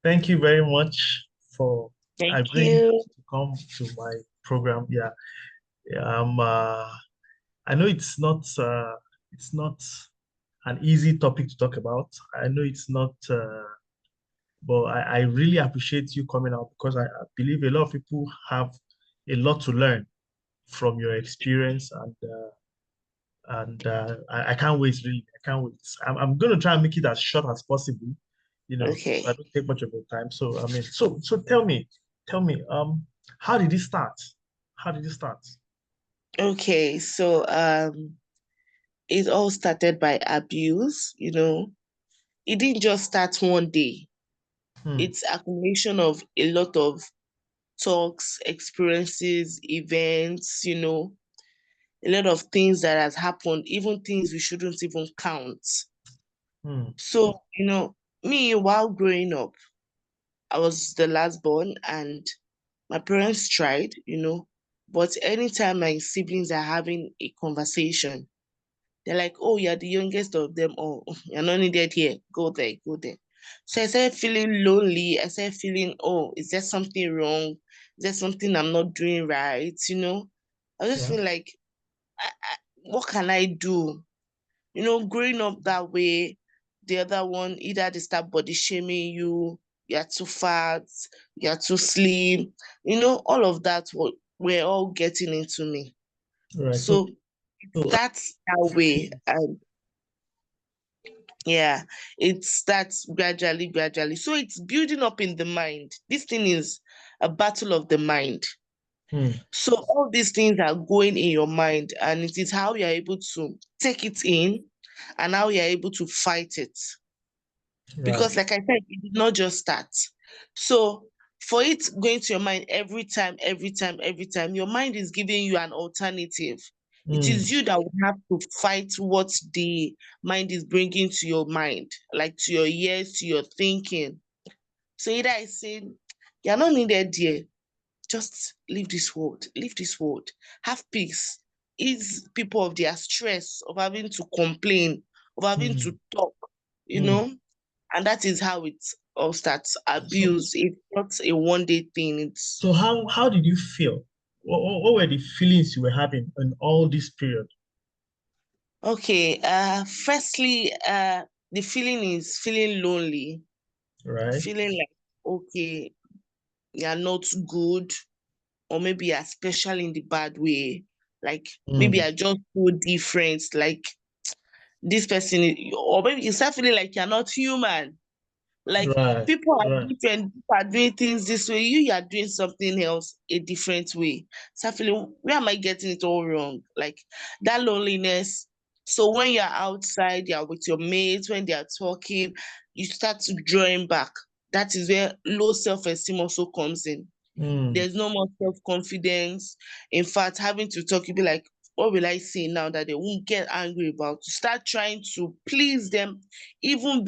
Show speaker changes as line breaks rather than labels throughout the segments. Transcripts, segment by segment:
Thank you very much for
Thank
agreeing
you.
to come to my program. Yeah, yeah. I know it's not an easy topic to talk about. I know it's not, but I really appreciate you coming out because I believe a lot of people have a lot to learn from your experience, and I can't wait. Really, I can't wait. I'm going to try and make it as short as possible, so I
Okay.
don't take much of your time. So I mean, so tell me, how did it start? How did it start?
Okay. So it all started by abuse, It didn't just start one day.
Hmm,
It's accumulation of a lot of talks, experiences, events, a lot of things that has happened, even things we shouldn't even count.
hmm,
So, me while growing up, I was the last born and my parents tried, but anytime my siblings are having a conversation, they're like, oh, you're the youngest of them all. You're not needed here. Go there, go there. So I started feeling lonely. I started feeling, oh, is there something wrong? Is there something I'm not doing right? I just
yeah,
feel like, what can I do? Growing up that way, the other one, either they start body shaming you, you're too fat, you're too slim, all of that, we're all getting into me.
right. So,
So
so
that's that way. And yeah, it starts gradually, gradually. So it's building up in the mind. This thing is a battle of the mind.
hmm,
So all these things are going in your mind, and it is how you're able to take it in and how you're able to fight it.
right.
Because, like I said, it did not just start. So for it going to your mind every time, every time, every time, your mind is giving you an alternative. It
Hmm,
is you that will have to fight what the mind is bringing to your mind, like to your ears, to your thinking. So either I say, you're not needed there, just leave this world, leave this world, have peace, ease people of their stress, of having to complain, of having
hmm,
to talk, you
hmm.
know, and that is how it all starts.
So,
Abuse, it's not a one day thing. It's
so how did you feel? What were the feelings you were having in all this period?
okay. Firstly, the feeling is feeling lonely,
Right.
feeling like, okay, you're not good, or maybe you're special in the bad way. Like maybe
Hmm,
you're just so different. Like this person, or maybe you start feeling like you're not human. Like
right.
people are
Right.
different, people are doing things this way, you are doing something else a different way. So I feel, where am I getting it all wrong? Like that loneliness. So when you're outside, you're with your mates, when they are talking, you start to drawing back. That is where low self-esteem also comes in.
Hmm,
There's no more self-confidence. In fact, having to talk, you'll be like, what will I say now that they won't get angry about? To start trying to please them even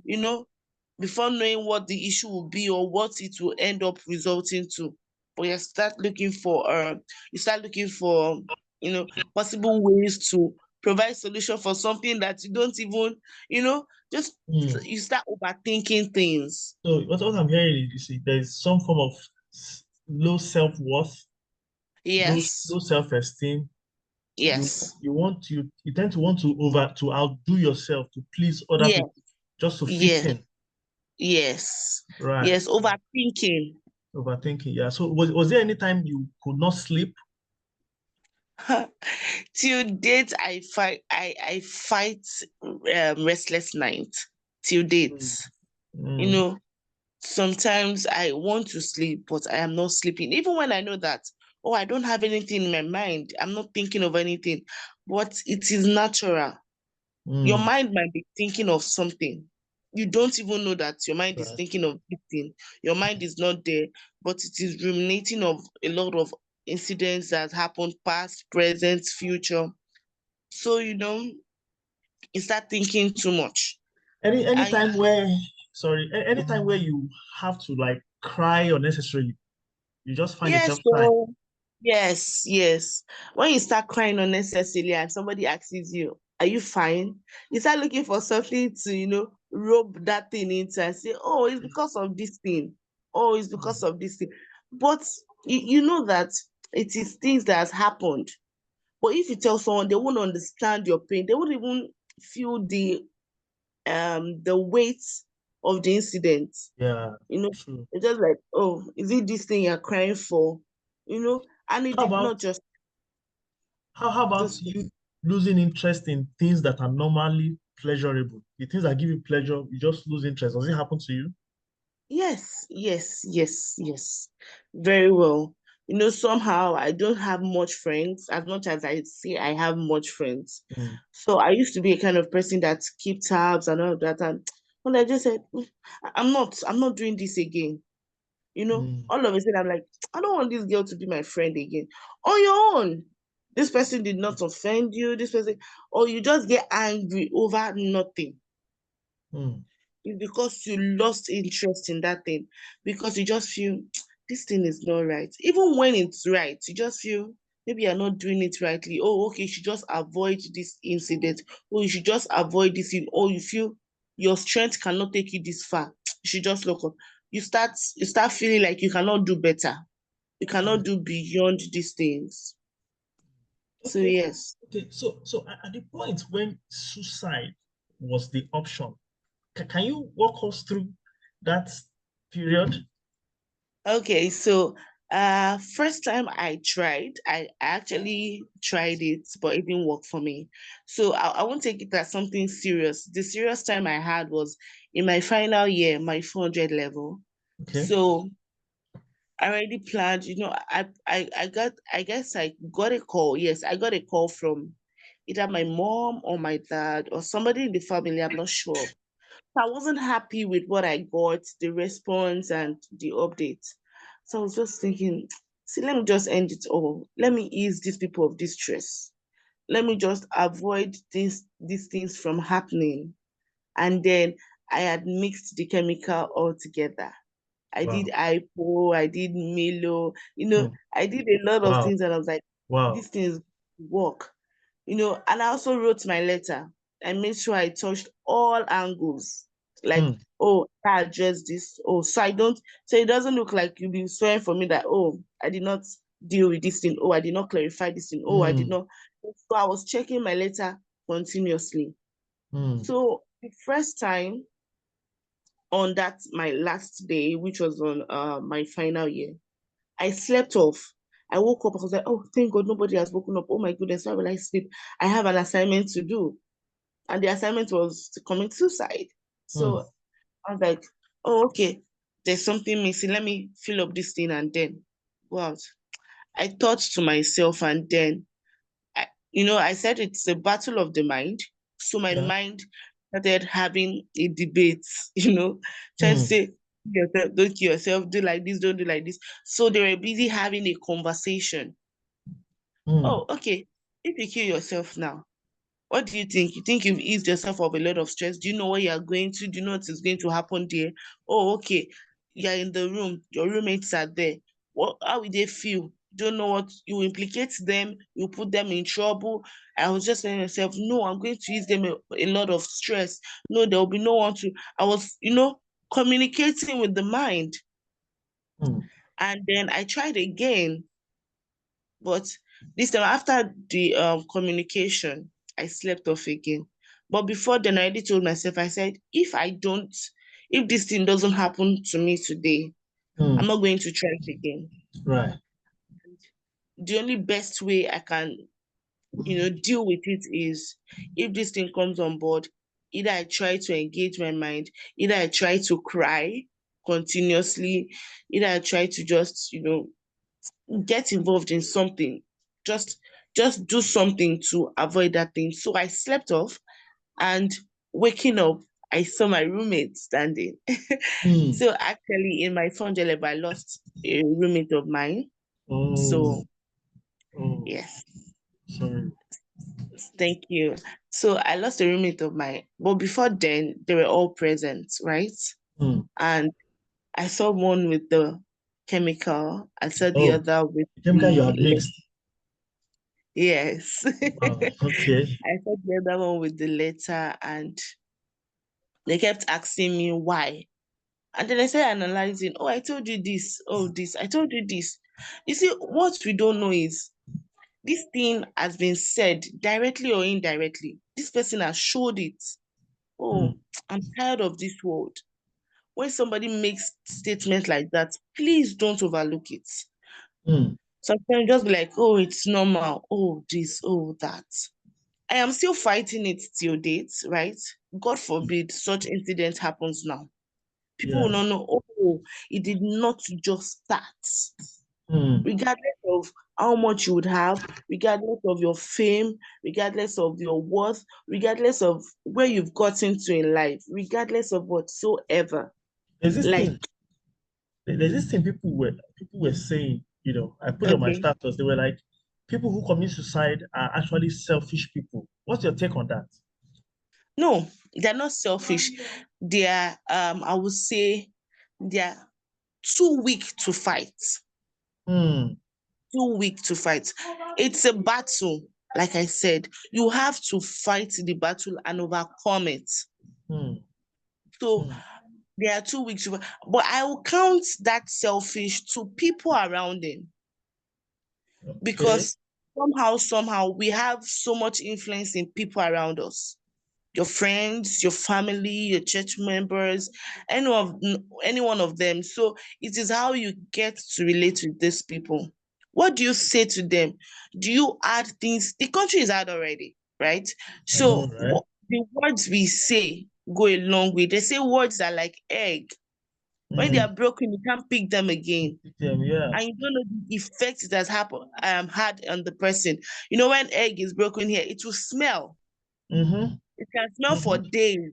you know, before knowing what the issue will be or what it will end up resulting to. But you start looking for, possible ways to provide solution for something that you don't even, you know, just
hmm.
you start overthinking things.
So what I'm hearing is, you see, there's some form of low self-worth, low
Yes,
self-esteem. You
yes,
you tend to want to outdo yourself to please other
yes,
people just to fit
yes,
in.
yes,
Right.
yes, overthinking.
Overthinking. Yeah. So was there any time you could not sleep?
Till date, I fight restless night. Till date,
Mm,
you
mm,
know, sometimes I want to sleep, but I am not sleeping. Even when I know that, oh, I don't have anything in my mind, I'm not thinking of anything, but it is natural. Your
mm.
mind might be thinking of something. You don't even know that your mind is
Right.
thinking of this thing. Your mind is not there, but it is ruminating of a lot of incidents that happened past, present, future. So, you start thinking too much.
Any
And
time where sorry, any time where you have to like cry unnecessarily, you just find
yes,
yourself crying.
so yes, yes. When you start crying unnecessarily and somebody asks you, are you fine? You start looking for something to, rub that thing into and say, oh, it's because of this thing. Oh, it's because
mm,
of this thing. But you know that it is things that has happened. But if you tell someone, they won't understand your pain. They won't even feel the weight of the incident.
yeah,
You know,
true.
it's just like, oh, is it this thing you're crying for? You know, and it
How
did
about
not just
how about
this.
you losing interest in things that are normally pleasurable? The things that give you pleasure, you just lose interest. Does it happen to you?
Yes, yes, yes, yes. Very well. You know, somehow I don't have much friends as much as I say I have much friends.
Mm,
So I used to be a kind of person that keep tabs and all of that. And when I just said, I'm not doing this again. You know,
mm,
all of a sudden I'm like, I don't want this girl to be my friend again. On your own. This person did not offend you, this person, or you just get angry over nothing.
mm,
It's because you lost interest in that thing, because you just feel this thing is not right. Even when it's right, you just feel maybe you're not doing it rightly. Oh, okay, you should just avoid this incident, or you should just avoid this thing, or you feel your strength cannot take you this far. You should just look up. You start feeling like you cannot do better. You cannot
mm.
do beyond these things. So
Okay.
yes.
Okay. So at the point when suicide was the option, can you walk us through that period?
Okay, so first time I tried, I actually tried it, but it didn't work for me. So I won't take it as something serious. The serious time I had was in my final year, my 400 level.
Okay.
So I already planned, I guess I got a call. Yes, I got a call from either my mom or my dad or somebody in the family, I'm not sure. I wasn't happy with what I got, the response and the update. So I was just thinking, see, let me just end it all. Let me ease these people of this stress. Let me just avoid these things from happening. And then I had mixed the chemical all together. I did
Wow.
IPO, I did Milo,
Mm,
I did a lot of
wow.
things and I was like,
Wow.
these things work. And I also wrote my letter. I made sure I touched all angles. Like,
Mm,
oh, I address this. Oh, so it doesn't look like you'll be swearing for me that, oh, I did not deal with this thing. Oh, I did not clarify this thing. Oh, I did
mm,
not. So I was checking my letter continuously.
mm.
So the first time on that, my last day, which was on my final year, I slept off. I woke up, I was like, oh, thank God nobody has woken up. Oh my goodness, why will I sleep? I have an assignment to do. And the assignment was to commit suicide.
Mm,
So I was like, oh, okay, there's something missing. Let me fill up this thing and then go out. I thought to myself, and then I said it's a battle of the mind. So my
yeah.
mind started having a debate, trying to
Mm,
say, yourself, don't kill yourself, do like this, don't do like this. So they were busy having a conversation.
mm,
Oh, okay. If you kill yourself now, what do you think? You think you've eased yourself of a lot of stress? Do you know where you're going to? Do you know what is going to happen there? Oh, okay. You're in the room, your roommates are there. How will they feel? Don't know what you implicate them, you put them in trouble. I was just saying myself, no, I'm going to ease them a lot of stress. No, there will be no one to. I was, communicating with the mind.
mm,
And then I tried again, but this time after the communication, I slept off again. But before then, I already told myself, I said, if this thing doesn't happen to me today, I'm
mm.
not going to try it again.
Right.
The only best way I can, deal with it is if this thing comes on board, either I try to engage my mind, either I try to cry continuously, either I try to just, get involved in something. Just just do something to avoid that thing. So I slept off and waking up, I saw my roommate standing.
Mm.
So actually in my phone level, I lost a roommate of mine.
Oh,
So
oh,
yes,
sorry.
thank you. So I lost a roommate of mine. But before then, they were all present, right?
Mm.
And I saw one with the chemical. I saw the
Oh,
other with
the chemical you
the
had mixed.
yes.
Wow. Okay.
I saw the other one with the letter, and They kept asking me why. And then I started analyzing, oh, I told you this, oh, this, I told you this. You see, what we don't know is this thing has been said directly or indirectly. This person has showed it.
mm,
Oh, I'm tired of this world. When somebody makes statements like that, please don't overlook it.
mm.
Sometimes just be like, oh, it's normal. Oh, this, oh, that. I am still fighting it till date, right? God forbid such incident happens now. People will
Yeah.
not know, oh, it did not just start.
Mm,
Regardless of how much you would have, regardless of your fame, regardless of your worth, regardless of where you've gotten to in life, regardless of whatsoever.
there's this
Like,
thing. There's this thing people were saying. I put it on my
okay,
status. They were like, people who commit suicide are actually selfish people. What's your take on that?
no, they're not selfish. They are, I would say, they are too weak to fight.
Hmm.
Too weak to fight. It's a battle. Like I said, you have to fight the battle and overcome it.
Hmm.
So
Hmm.
they are too weak to, but I will count that selfish to people around them
Okay.
because somehow, we have so much influence in people around us. Your friends, your family, your church members, any one of them. So it is how you get to relate with these people. What do you say to them? Do you add things? The country is hard already, right?
I know,
So
right?
the words we say go a long way. They say words are like egg. When they
Hmm.
are broken, you can't pick them again.
Yeah.
And you don't know the effect it has had on the person. You know, when egg is broken here, it will smell.
Mm-hmm.
It can smell for
Mm-hmm.
days,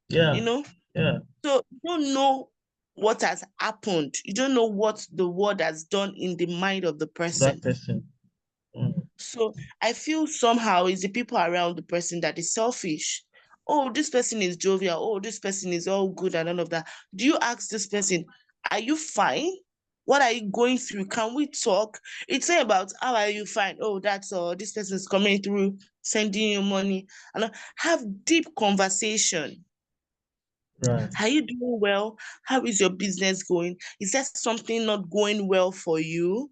you
Yeah.
know.
Yeah.
So you don't know what has happened. You don't know what the word has done in the mind of the
To that
person.
person. Mm.
So I feel somehow it's the people around the person that is selfish. Oh, this person is jovial. Oh, this person is all good and all of that. Do you ask this person, are you fine? What are you going through? Can we talk? It's not about how are you fine? Oh, that's all. This person is coming through, sending you money. And have deep conversation.
Right.
Are you doing well? How is your business going? Is there something not going well for you?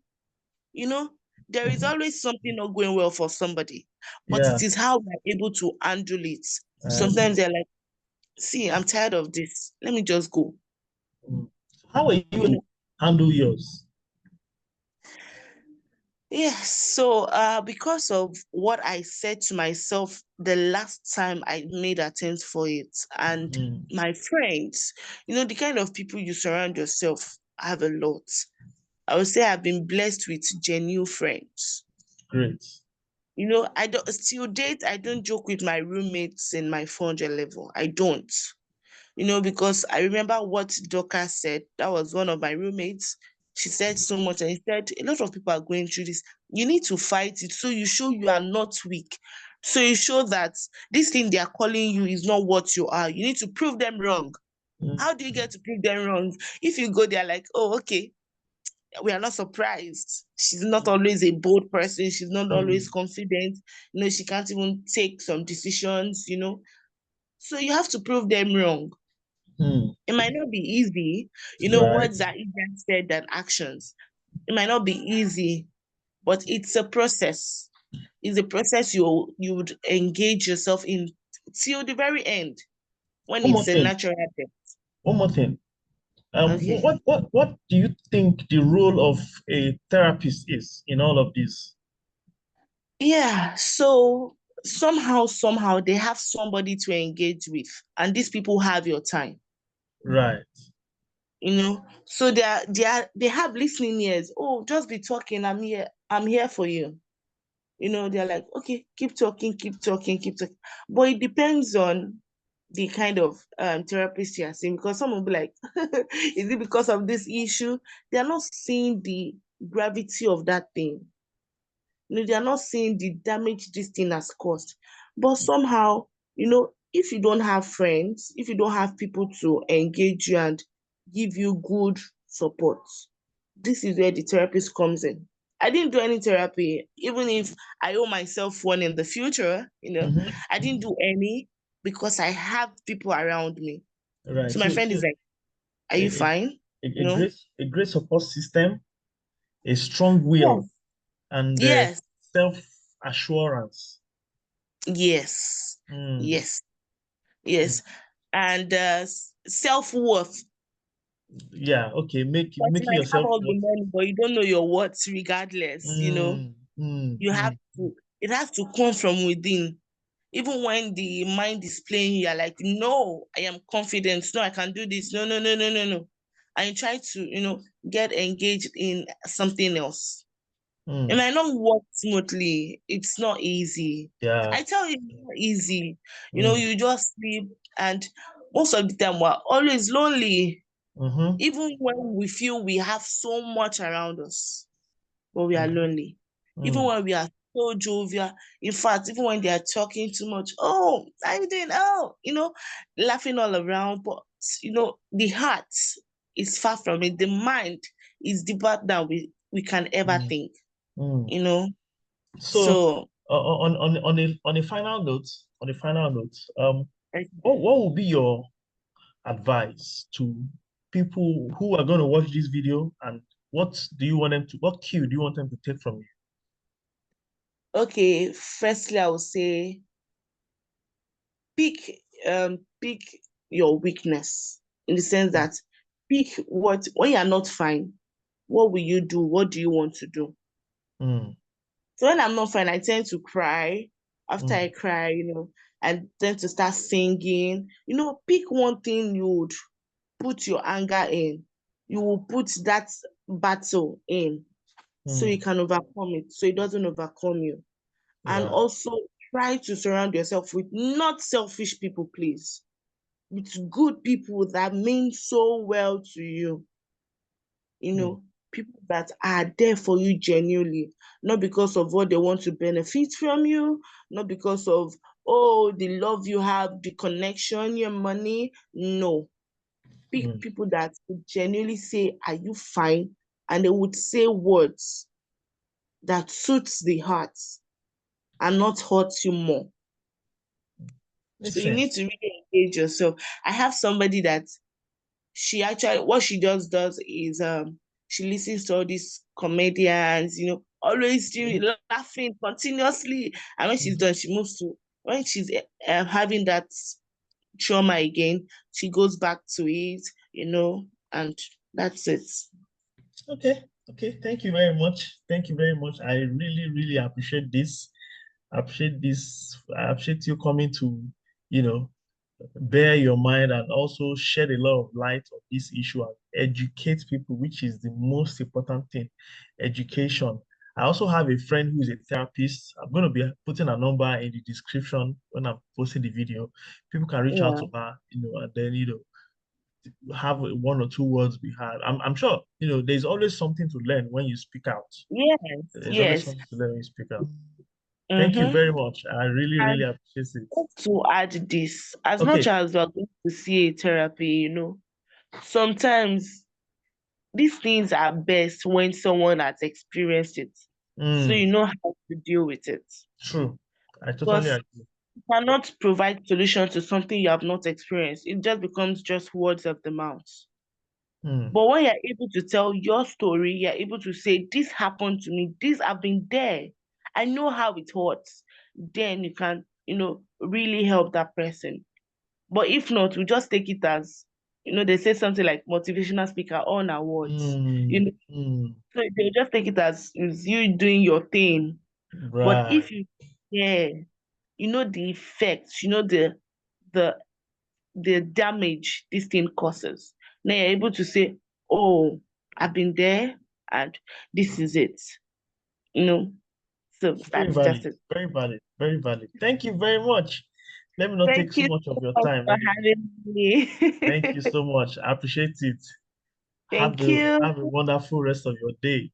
You know, there is
Mm-hmm.
always something not going well for somebody, but
Yeah.
it is how we're able to handle it.
I
Sometimes
agree.
they're like, see, I'm tired of this. Let me just go.
Mm. So how will you
You know,
handle yours?
yes. So, because of what I said to myself the last time I made attempts for it, and
Mm.
my friends, the kind of people you surround yourself have a lot. I would say I've been blessed with genuine friends.
Great.
I don't still date, I don't joke with my roommates in my 400 level. I don't. Because I remember what Dorcas said. That was one of my roommates. She said so much, and he said a lot of people are going through this. You need to fight it so you show you are not weak. So you show that this thing they are calling you is not what you are. You need to prove them wrong.
Mm.
How do you get to prove them wrong? If you go there like, oh, okay, we are not surprised. She's not always a bold person. She's not always
Mm.
confident. She can't even take some decisions. So you have to prove them wrong.
Mm.
It might not be easy.
Right.
Words are easier said than actions. It might not be easy, but it's a process. It's a process you would engage yourself in till the very end when
One more
it's a
thing.
natural death.
One more thing.
Okay.
What do you think the role of a therapist is in all of this?
Yeah, so somehow they have somebody to engage with, and these people have your time,
Right.
So they have listening ears. Oh, just be talking. I'm here for you. They're like, okay, keep talking, keep talking, keep talking. But it depends on the kind of therapist you are seeing, because some will be like, is it because of this issue? They are not seeing the gravity of that thing. They are not seeing the damage this thing has caused. But somehow, if you don't have friends, if you don't have people to engage you and give you good support, this is where the therapist comes in. I didn't do any therapy, even if I owe myself one in the future,
Hmm.
I didn't do any. because I have people around me.
Right.
So my friend is like, "Are you
A,
fine?"
a great support system, a strong will,
Yes.
and
Yes.
self assurance.
Yes.
Mm,
Yes.
mm.
Yes. And self-worth.
Yeah. Okay.
But you
Making
might have
yourself
all the
what.
money, but you don't know your worth regardless.
Mm, mm,
You have
mm,
to, it has to come from within. Even when the mind is playing, you are like, no, I am confident. No, I can do this. No, no, no, no, no, no. And you try to, get engaged in something else. It
mm.
might not work smoothly. It's not easy.
Yeah.
I tell you, it's not easy.
Mm,
You just sleep, and most of the time we're always lonely,
mm-hmm,
even when we feel we have so much around us, but we are
mm,
lonely. Even
mm,
when we are so jovial, in fact, even when they are talking too much, oh, how you doing? Oh, laughing all around, but the heart is far from it. The mind is deeper than we can ever
mm,
think,
mm.
you know.
So,
So
on a final note, um,
I
what would be your advice to people who are going to watch this video, and what cue do you want them to take from you?
okay, firstly, I would say pick your weakness, in the sense
Mm,
that pick what when you're not fine, what will you do? What do you want to do?
mm,
So when I'm not fine, I tend to cry. After I
mm,
cry, I tend to start singing. Pick one thing you would put your anger in. You will put that battle in so you
mm.
can overcome it, so it doesn't overcome you. And
Yeah.
also try to surround yourself with not selfish people, please. With good people that mean so well to you. you
Mm,
know, People that are there for you genuinely, not because of what they want to benefit from you, not because of, oh, the love you have, the connection, your money. No. Pick
mm,
people that would genuinely say, are you fine? And they would say words that suits the heart and not hurt you more.
makes
So you need
sense.
to really engage yourself. I have somebody that she actually, what she just does is she listens to all these comedians, always
Okay.
laughing continuously. And when she's
Mhm.
done, she moves to, when she's having that trauma again, she goes back to it, and that's it.
Okay. Okay. Thank you very much. Thank you very much. I really, really appreciate this. I appreciate this. I appreciate you coming to, you know, bear your mind and also shed a lot of light on this issue and educate people, which is the most important thing, education. I also have a friend who is a therapist. I'm going to be putting a number in the description when I'm posting the video. People can reach out
Yeah.
to her, and then, have one or two words we had. I'm sure, there's always something to learn when you speak out.
Yes,
There's always
yes.
something to learn when you speak out. Thank you
Mm-hmm.
very much. I really, really
And
appreciate it.
to add this, as much
Okay.
as we're going to see a therapy, sometimes these things are best when someone has experienced it, so
Mm,
you know how to deal with it.
true. I totally
Because
agree.
you cannot provide solution to something you have not experienced. It just becomes just words of the mouth.
Mm,
But when you're able to tell your story, you're able to say, this happened to me, this I've been there. I know how it hurts. Then you can, really help that person. But if not, we just take it as, they say something like motivational speaker on our words.
mm, mm,
So they just take it as is you doing your thing. But
right.
if you care, you know the effects, the the damage this thing causes. Now you're able to say, oh, I've been there and this is it. You know. So
Very
that's just
valid.
it.
Very valid. Very valid. Thank you very much. Let me not take
Thank
too
you
much of
so
your
much
time
for
anymore.
having
Thank you
me.
so much. I appreciate it.
Thank you.
Have a wonderful rest of your day.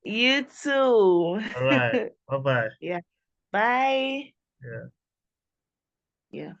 You too.
All right. Bye bye.
Yeah. Bye.
Yeah.
Yeah.